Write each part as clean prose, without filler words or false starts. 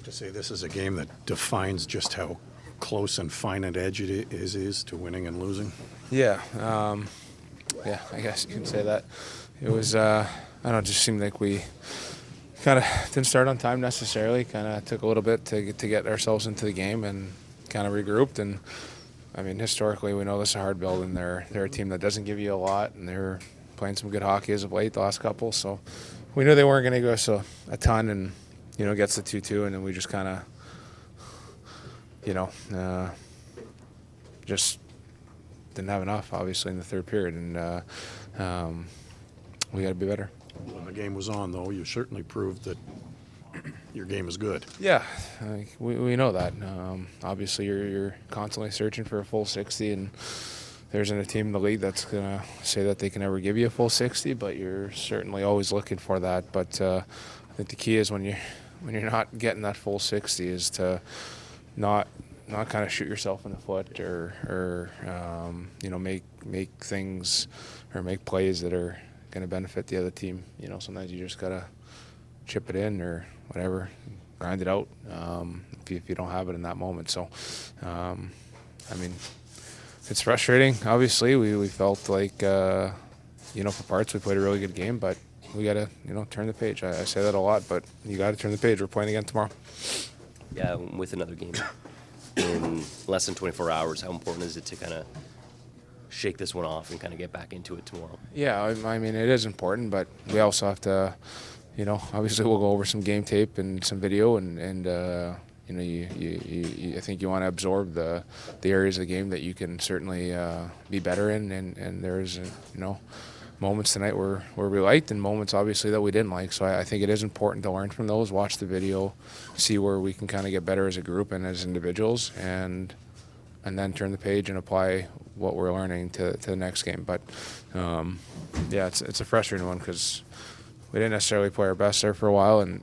To say this is a game that defines just how close and fine an edge it is to winning and losing? Yeah, I guess you can say that. It was, I don't know, it just seemed like we kind of didn't start on time necessarily. Kind of took a little bit to get ourselves into the game and kind of regrouped. And I mean, historically, we know this is a hard build, and they're a team that doesn't give you a lot, and they're playing some good hockey as of late the last couple. So we knew they weren't going to give us a ton, and gets the 2-2, and then we just kind of, just didn't have enough, obviously, in the third period, and we got to be better. When the game was on, though, you certainly proved that your game is good. Yeah, we know that. Obviously, you're constantly searching for a full 60, and there isn't a team in the league that's going to say that they can ever give you a full 60, but you're certainly always looking for that. But I think the key is when you're not getting that full 60 is to not kind of shoot yourself in the foot or make things or make plays that are going to benefit the other team. Sometimes you just got to chip it in or whatever, grind it out if you don't have it in that moment. So, it's frustrating. Obviously, we felt like, for parts we played a really good game, but we got to, turn the page. I say that a lot, but you got to turn the page. We're playing again tomorrow. Yeah, with another game in less than 24 hours, how important is it to kind of shake this one off and kind of get back into it tomorrow? Yeah, I mean, it is important, but we also have to, obviously we'll go over some game tape and some video, and I think you want to absorb the areas of the game that you can certainly be better in, and there's, moments tonight where we liked and moments obviously that we didn't like. So I think it is important to learn from those, watch the video, see where we can kind of get better as a group and as individuals, and then turn the page and apply what we're learning to the next game. But it's a frustrating one because we didn't necessarily play our best there for a while and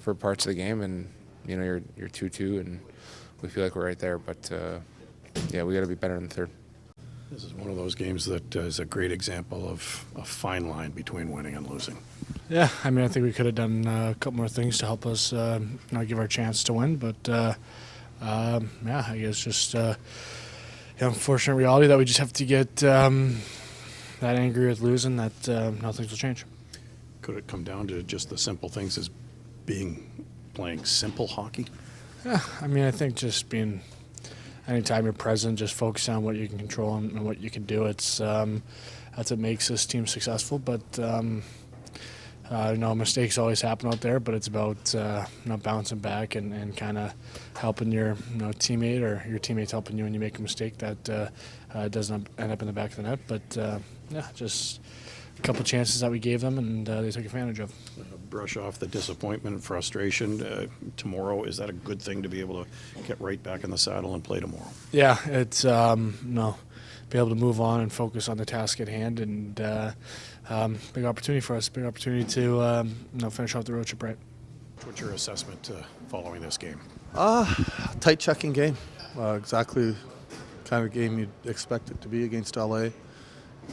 for parts of the game, and you're 2-2 and we feel like we're right there. But we got to be better in the third. This is one of those games that is a great example of a fine line between winning and losing. Yeah, I mean, I think we could have done a couple more things to help us give our chance to win. But, I guess just unfortunate reality that we just have to get that angry with losing that things will change. Could it come down to just the simple things as playing simple hockey? Yeah, I mean, I think just being – anytime you're present, just focus on what you can control and what you can do. It's that's what makes this team successful. But mistakes always happen out there. But it's about bouncing back and kind of helping your teammate or your teammates helping you when you make a mistake that doesn't end up in the back of the net. But just a couple chances that we gave them and they took advantage of. Brush off the disappointment and frustration tomorrow. Is that a good thing to be able to get right back in the saddle and play tomorrow? Yeah, it's be able to move on and focus on the task at hand, and big opportunity for us. Big opportunity to finish off the road trip right. What's your assessment following this game? Tight checking game. Exactly kind of game you'd expect it to be against LA.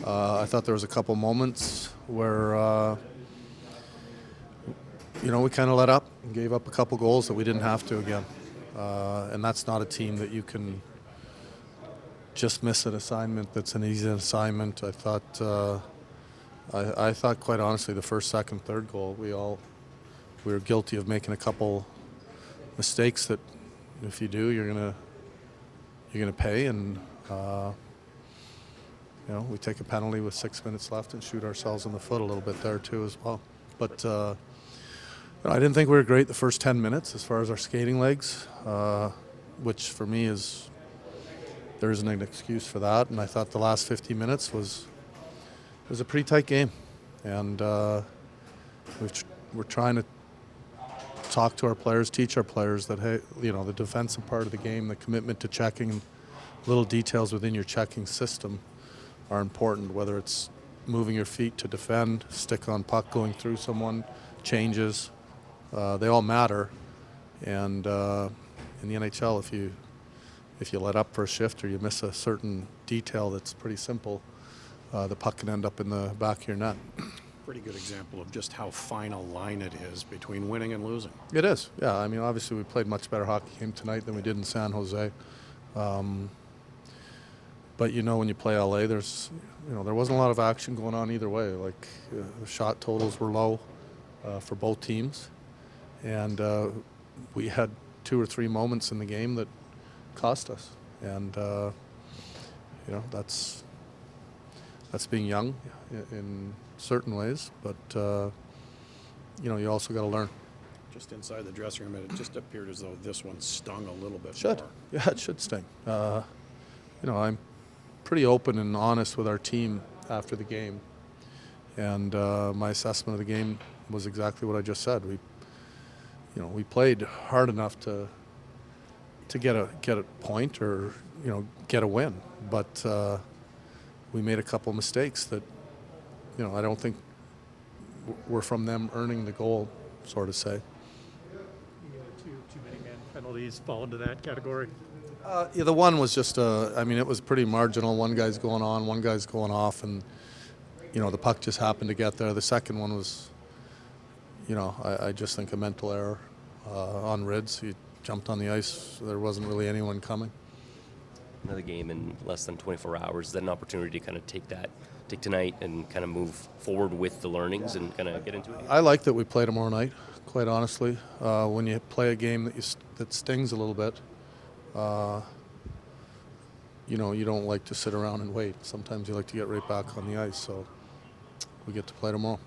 I thought there was a couple moments where we kind of let up and gave up a couple goals that we didn't have to again. And that's not a team that you can just miss an assignment that's an easy assignment. I thought quite honestly the first, second, third goal, we were guilty of making a couple mistakes that if you do, you're gonna pay. And we take a penalty with 6 minutes left and shoot ourselves in the foot a little bit there too as well. But I didn't think we were great the first 10 minutes as far as our skating legs, which for me there isn't an excuse for that. And I thought the last 50 minutes was a pretty tight game. And we're trying to talk to our players, teach our players that, hey, the defensive part of the game, the commitment to checking, little details within your checking system are important, whether it's moving your feet to defend, stick on puck going through someone, changes. They all matter, and in the NHL, if you let up for a shift or you miss a certain detail that's pretty simple, the puck can end up in the back of your net. Pretty good example of just how fine a line it is between winning and losing. It is, yeah. I mean, obviously we played much better hockey game tonight than we did in San Jose. But when you play LA, there wasn't a lot of action going on either way. Like the shot totals were low for both teams, and we had 2 or 3 moments in the game that cost us. And that's being young in certain ways, but you also got to learn. Just inside the dressing room, it just appeared as though this one stung a little bit Should. more. Yeah, it should sting. I'm pretty open and honest with our team after the game, and my assessment of the game was exactly what I just said. We played hard enough to get a point or get a win, but we made a couple mistakes that I don't think were from them earning the goal, sort of say. Too many man penalties fall into that category. Yeah, the one was just it was pretty marginal. One guy's going on, one guy's going off, and the puck just happened to get there. The second one was, I just think a mental error on Rids. He jumped on the ice. There wasn't really anyone coming. Another game in less than 24 hours. Is that an opportunity to kind of take tonight and kind of move forward with the learnings and kind of get into it? I like that we played tomorrow night, quite honestly. When you play a game that stings a little bit, you don't like to sit around and wait. Sometimes you like to get right back on the ice, so we get to play tomorrow.